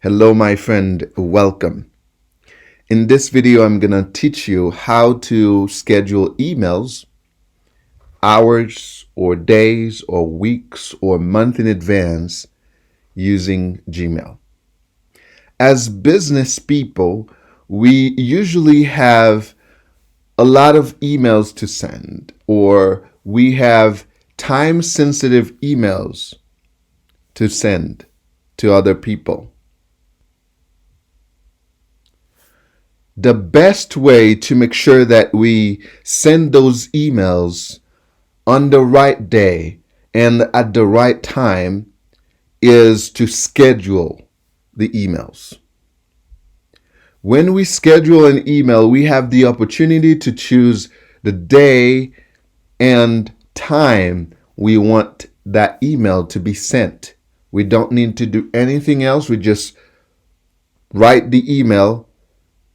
Hello, my friend. Welcome. In this video, I'm going to teach you how to schedule emails hours or days or weeks or month in advance using Gmail. As business people, we usually have a lot of emails to send, or we have time-sensitive emails to send to other people. The best way to make sure that we send those emails on the right day and at the right time is to schedule the emails. When we schedule an email, we have the opportunity to choose the day and time we want that email to be sent. We don't need to do anything else. We just write the email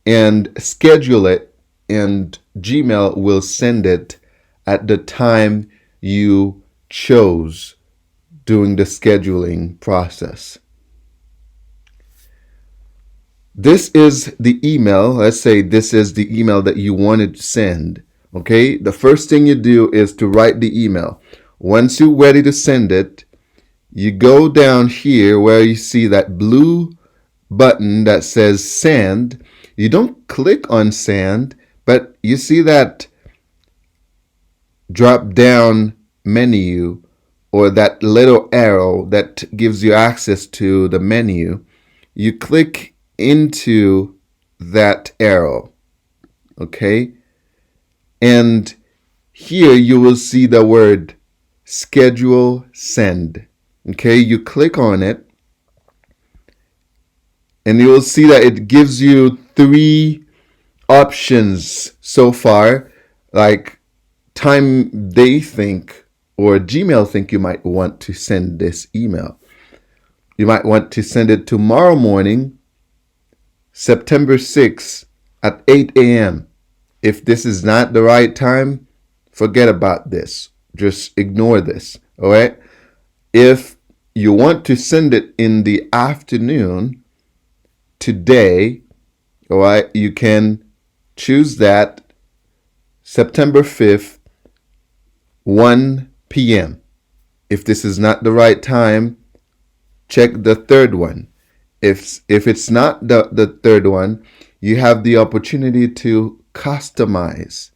and schedule it, and Gmail will send it at the time you chose during the scheduling process. This is the email. Let's say this is the email that you wanted to send. Okay, the first thing you do is to write the email. Once you're ready to send it, you go down here where you see that blue button that says send. You don't click on send, but you see that drop down menu or that little arrow that gives you access to the menu. You click into that arrow, okay? And here you will see the word schedule send. Okay, you click on it, and you will see that it gives you three options so far, like time they think or Gmail think you might want to send this email. You might want to send it tomorrow morning, September 6th at 8 a.m. If this is not the right time, forget about this. Just ignore this, all right? If you want to send it in the afternoon, today, all right, you can choose that September 5th, 1 p.m. If this is not the right time, check the third one. If it's not the third one, you have the opportunity to customize.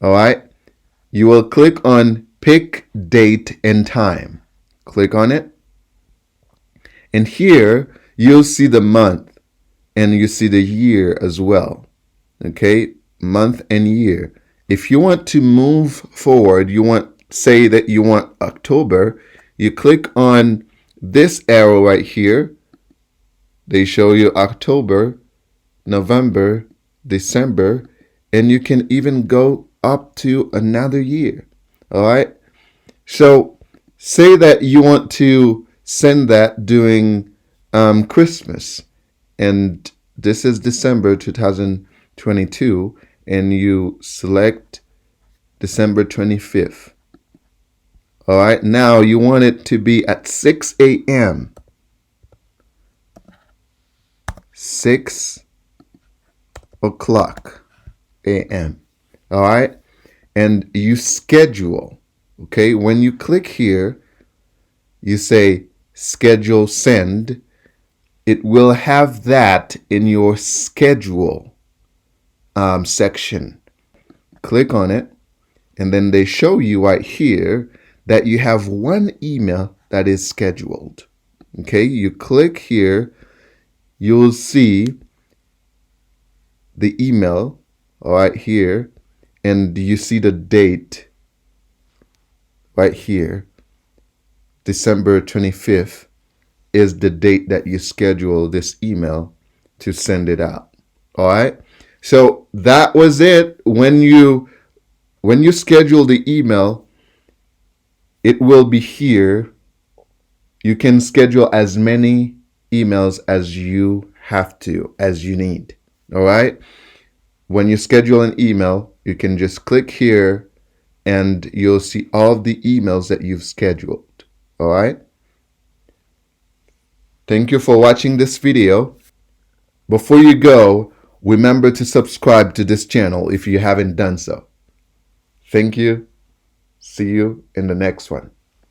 All right, you will click on pick date and time. Click on it, and here you'll see the month and you see the year as well. Okay, month and year. If you want to move forward, say that you want October, you click on this arrow right here. They show you October, November, December, and you can even go up to another year. All right, so say that you want to send that during Christmas, and this is December 2022, and you select December 25th. All right, now you want it to be at 6 a.m. 6 o'clock a.m. All right, and you schedule. Okay, when you click here, you say schedule send. It will have that in your schedule section. Click on it, and then they show you right here that you have one email that is scheduled. Okay, you click here, you'll see the email right here, and you see the date right here. December 25th is the date that you schedule this email to send it out. All right, so that was it. When you schedule the email, it will be here. You can schedule as many emails as you have to, as you need. All right, when you schedule an email, you can just click here and you'll see all the emails that you've scheduled. All right, Thank you for watching this video. Before you go, remember to subscribe to this channel if you haven't done so. Thank you. See you in the next one.